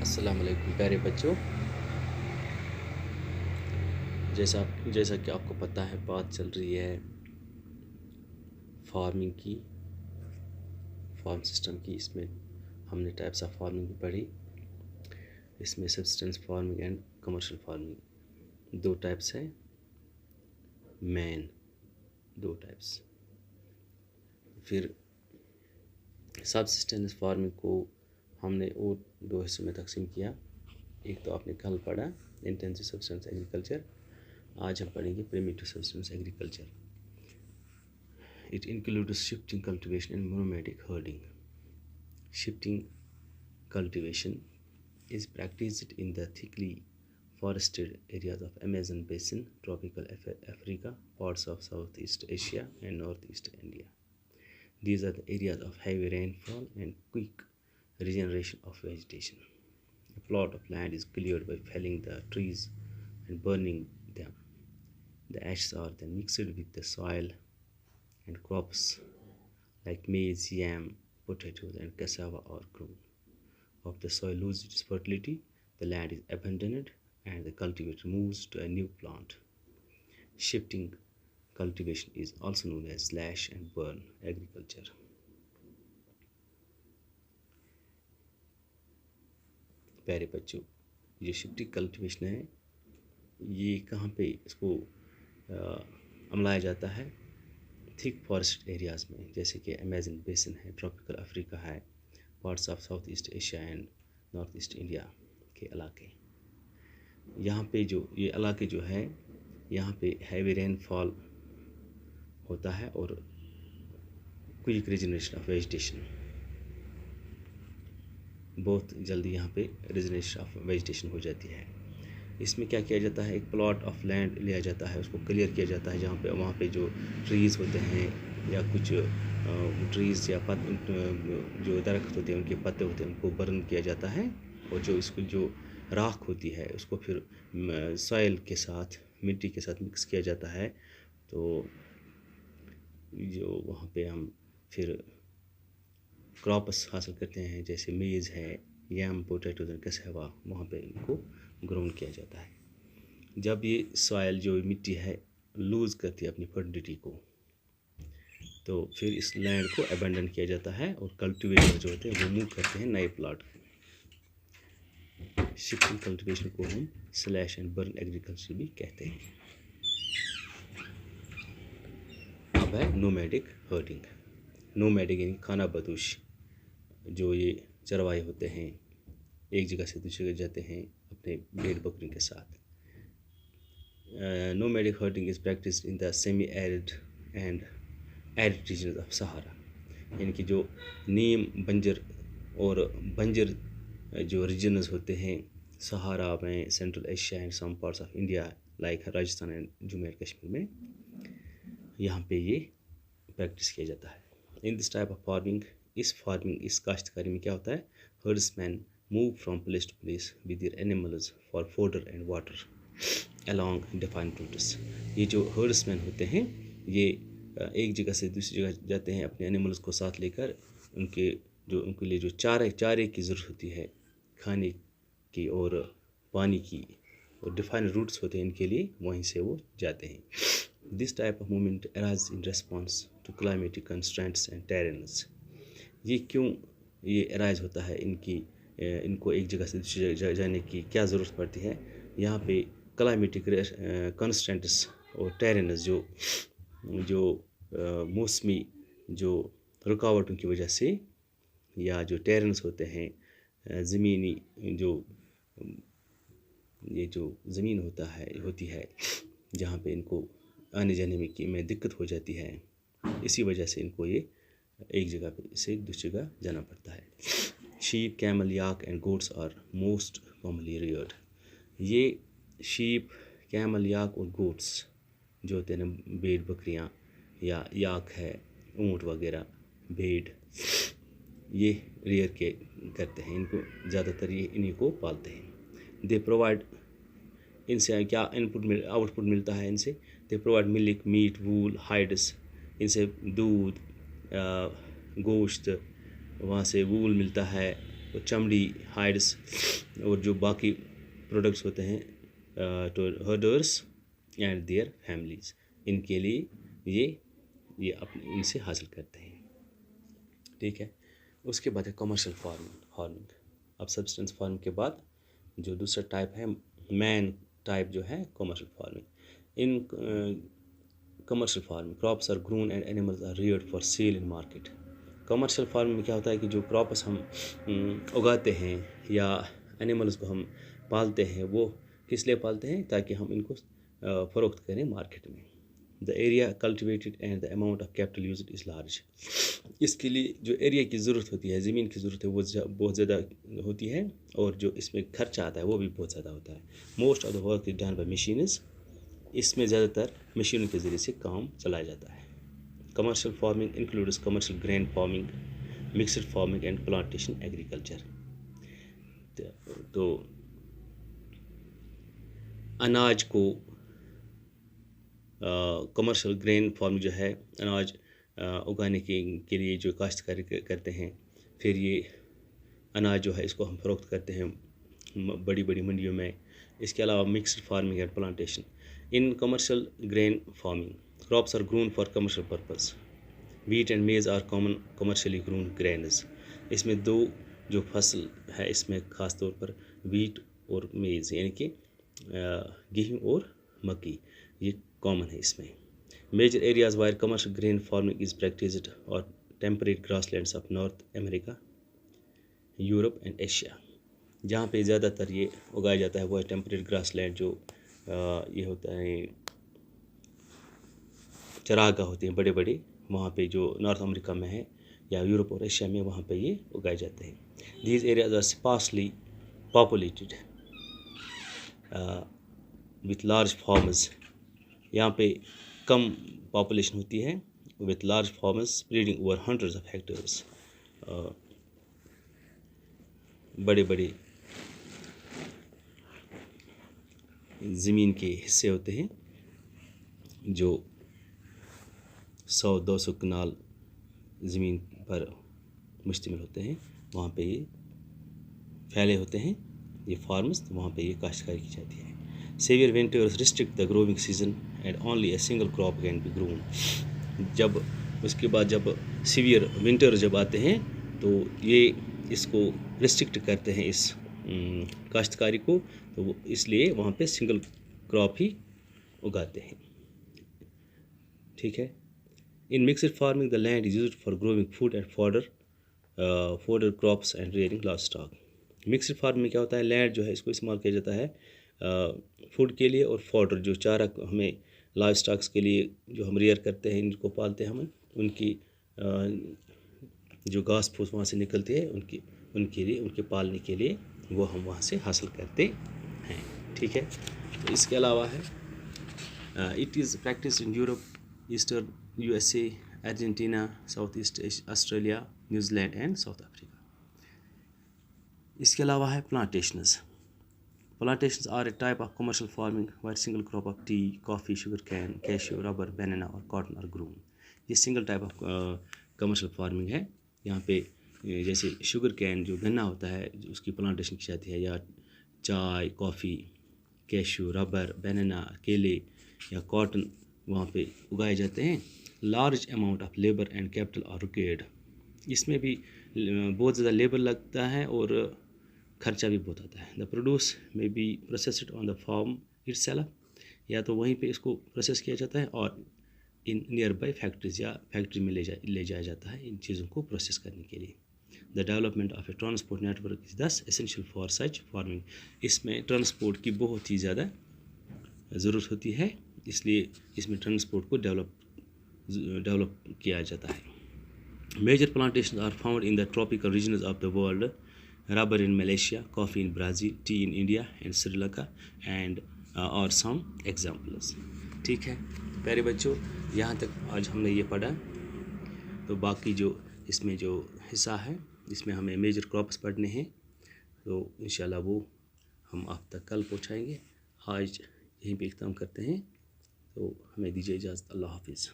अस्सलाम वालेकुम प्यारे बच्चों। जैसा कि आपको पता है, बात चल रही है फार्मिंग की, फार्म सिस्टम की। इसमें हमने टाइप्स ऑफ फार्मिंग भी पढ़ी। इसमें subsistence farming and commercial farming दो टाइप्स हैं, मेन दो टाइप्स। फिर सब्सिस्टेंस फार्मिंग को हमने और दो हिस्सों में तकसीम किया। एक तो आपने कल पढ़ा इंटेंसिव सब्सिस्टेंस एग्रीकल्चर, आज हम पढ़ेंगे primitive subsistence agriculture. It includes shifting cultivation and nomadic herding. Shifting cultivation is practiced in the thickly forested areas of Amazon basin, tropical Africa, parts of Southeast Asia, and Northeast India. These are the areas of heavy rainfall and quick regeneration of vegetation. A plot of land is cleared by felling the trees and burning them. The ashes are then mixed with the soil and crops like maize, yam, potatoes, and cassava are grown. If the soil loses its fertility, the land is abandoned and the cultivator moves to a new plant. Shifting cultivation is also known as slash and burn agriculture. प्यारे बच्चों, ये shifting cultivation है, ये कहाँ पे इसको अमलाया जाता है? थिक फॉरेस्ट एरियाज़ में, जैसे कि अमेज़न बेसिन है, ट्रॉपिकल अफ्रीका है, parts of south east Asia and north east India के इलाके। यहाँ पे जो ये इलाके जो है, यहाँ पे हैवी रेनफॉल होता है और क्विक रिजनरेशन ऑफ वेजिटेशन, बहुत जल्दी यहाँ पे रिजनरेशन ऑफ वेजिटेशन हो जाती है। इसमें क्या किया जाता है, एक प्लॉट ऑफ लैंड लिया जाता है, उसको क्लियर किया जाता है, जहाँ पे वहाँ पे जो ट्रीज़ होते हैं या कुछ ट्रीज़ या जो दरख्त होते हैं उनके पत्ते होते हैं उनको बर्न किया जाता है, और जो इसको जो राख होती है उसको फिर सॉइल के साथ, मिट्टी के साथ मिक्स किया जाता है। तो जो वहाँ पे हम फिर क्रॉप्स हासिल करते हैं, जैसे मेज़ है, यम, पोटैटोज और कैसावा, वहाँ पे इनको ग्रोन किया जाता है। जब ये सॉइल जो मिट्टी है लूज़ करती है अपनी फर्टिलिटी को, तो फिर इस लैंड को अबैंडन किया जाता है और कल्टीवेटर जो होते हैं वो मूव करते हैं नए प्लॉट। शिफ्टिंग कल्टीवेशन को हम स्लैश एंड बर्न एग्रीकल्चर भी कहते हैं। अब है नोमैडिक हर्डिंग। नोमैडिक यानी खाना बदोश, जो ये चरवाहे होते हैं एक जगह से दूसरी जगह जाते हैं अपने भेड़ बकरी के साथ। Nomadic herding is practiced in the semi-arid and arid regions of Sahara, यानी कि जो नीम, बंजर और बंजर जो रीजन्स होते हैं सहारा में, central Asia and some parts of India like Rajasthan and Jammu and Kashmir में, यहाँ पे ये प्रैक्टिस किया जाता है। In this type of farming, इस काश्तकारी में क्या होता है, herdsman move from place to place with their animals for fodder and water along defined routes. ये जो हर्ड्समैन होते हैं ये एक जगह से दूसरी जगह जाते हैं अपने एनिमल्स को साथ लेकर, उनके लिए जो चारे की ज़रूरत होती है, खाने की और पानी की, और डिफाइंड रूट्स होते हैं इनके लिए, वहीं से वो जाते हैं। This type of movement arise in response to climatic constraints and terrains. ये क्यों ये अराइज होता है, इनको एक जगह से दूसरी जगह जाने की क्या ज़रूरत पड़ती है? यहाँ पे क्लाइमेटिक कंस्ट्रेंट्स और टेरेन्स जो मौसमी जो रुकावटों की वजह से, या जो टेरेन्स होते हैं ज़मीनी, ये जो ज़मीन होती है जहाँ पे इनको आने जाने में दिक्कत हो जाती है, इसी वजह से इनको ये एक जगह से दूसरी जगह जाना पड़ता है। Sheep, camel, yak and goats are most commonly reared. ये शीप, कैमल, याक और गोट्स जो होते हैं ना, भेड़ बकरियाँ या याक है, ऊँट वगैरह, भेड़, ये रियर करते हैं, इनको ज़्यादातर ये इन्हीं को पालते हैं। दे प्रोवाइड, इनसे क्या आउटपुट मिलता है इनसे? They provide milk, meat, wool, hides, इनसे दूध, गोश्त, वहाँ से वूल मिलता है, और चमड़ी, हाइड्स और जो बाकी प्रोडक्ट्स होते हैं to herders and their families, इनके लिए ये अपने इनसे हासिल करते हैं। ठीक है। उसके बाद है कमर्शियल फार्मिंग। अब सब्सिस्टेंस फार्मिंग के बाद जो दूसरा टाइप है, मैन टाइप जो है commercial farming. In commercial farming crops are grown and animals are reared for sale in market. Commercial farming में क्या होता है कि जो क्रॉप्स हम उगाते हैं या एनिमल्स को हम पालते हैं, वो किस लिए पालते हैं? ताकि हम इनको फ़रोख्त करें मार्केट में। The area cultivated and the amount of capital used is large. इसके लिए जो एरिया की ज़रूरत होती है, ज़मीन की ज़रूरत है, वो बहुत ज़्यादा होती है, और जो इसमें खर्चा आता है वो भी बहुत ज़्यादा होता है। Most of the work is done by machines. इसमें ज़्यादातर मशीनों के ज़रिए से काम चलाया जाता है। Commercial farming includes commercial grain farming, mixed farming and plantation agriculture. तो अनाज को कमर्शियल ग्रेन फार्मिंग जो है, अनाज उगाने के लिए जो काश्तकारी करते हैं, फिर ये अनाज जो है इसको हम फ़रोख्त करते हैं बड़ी बड़ी मंडियों में। इसके अलावा mixed farming and plantation. In commercial grain farming crops are grown for commercial purpose. Wheat and maize are common commercially grown grains. इसमें दो जो फसल है, इसमें ख़ास तौर पर वीट और मेज़ यानी कि गेहूँ और मक्की, ये कॉमन है इसमें। Major areas where commercial grain farming is practised और temperate grasslands of North America, Europe and Asia. जहाँ पे ज़्यादातर ये उगाया जाता है वो है टेम्परेट ग्रासलैंड, जो ये होता है चरागाह होते हैं बड़े बड़े, वहाँ पे जो नॉर्थ अमेरिका में है या यूरोप और एशिया में, वहाँ पे ये उगाए जाते हैं। These areas are sparsely populated with large farmers. यहाँ पे कम पॉपुलेशन होती है with large farmers spreading over hundreds of hectares. बड़े बड़े ज़मीन के हिस्से होते हैं जो 100-200 कनाल ज़मीन पर मुश्तमिल होते हैं, वहाँ पे ये फैले होते हैं ये फार्म्स, तो वहाँ पे ये काश्तकारी की जाती है। Severe winters restrict the growing season and only a single crop can be grown. जब उसके बाद जब सीवियर विंटर जब आते हैं तो ये इसको रिस्ट्रिक्ट करते हैं इस काश्तकारी को, तो वो इसलिए वहाँ पे सिंगल क्रॉप ही उगाते हैं। ठीक है। In mixed farming the land is used for growing food and fodder crops and rearing livestock. Mixed farm में क्या होता है, लैंड जो है इसको इस्तेमाल किया जाता है फूड के लिए, और फॉडर जो चारा हमें लाइव स्टॉक्स के लिए जो हम रेयर करते हैं, इनको पालते हैं हम, उनकी जो घास फूस वहाँ से निकलती है उनके लिए, उनके पालने के लिए वो हम वहाँ से हासिल करते हैं। ठीक है। तो इसके अलावा है it is practice in Europe, eastern USA, Argentina, south east Australia, New Zealand and south Africa. इसके अलावा है plantations. Plantations R A type of commercial farming where single crop of T, coffee, sugar cane, cashew, rubber, बनाना और cotton are grown. ये single type of commercial farming है। यहाँ पे जैसे sugar cane जो गन्ना होता है उसकी प्लांटेशन की जाती है, या चाय, कॉफ़ी, कैश्यू, रबर, बनाना, केले या कॉटन वहाँ पे उगाए जाते हैं। Large amount of labour and capital R required. इसमें भी बहुत ज़्यादा लेबर लगता है और खर्चा भी बहुत आता है। The produce may be processed on the farm itself, या तो वहीं पे इसको प्रोसेस किया जाता है और इन नियर बाई फैक्ट्रीज या फैक्ट्री में ले जाया जाता है इन चीज़ों को प्रोसेस करने के लिए। The development of A transport network is दस एसेंशियल फॉर सच फार्मिंग। इसमें ट्रांसपोर्ट की बहुत ही ज़्यादा ज़रूरत होती है, इसलिए इसमें ट्रांसपोर्ट को डेवलप किया जाता है। Major plantation are found in the tropical regions of the world, rubber in Malaysia, coffee in Brazil, tea in India and Sri Lanka and और सम एग्जाम्पल्स। ठीक है प्यारे बच्चों, यहाँ तक आज हमने ये पढ़ा। तो बाकी जो इसमें जो हिस्सा है इसमें हमें मेजर क्रॉप्स पढ़ने हैं, तो इंशाल्लाह वो हम आप तक कल पहुँचाएँगे। आज यहीं पे इख्तिताम करते हैं, तो हमें दीजिए इजाज़त। अल्लाह हाफिज़।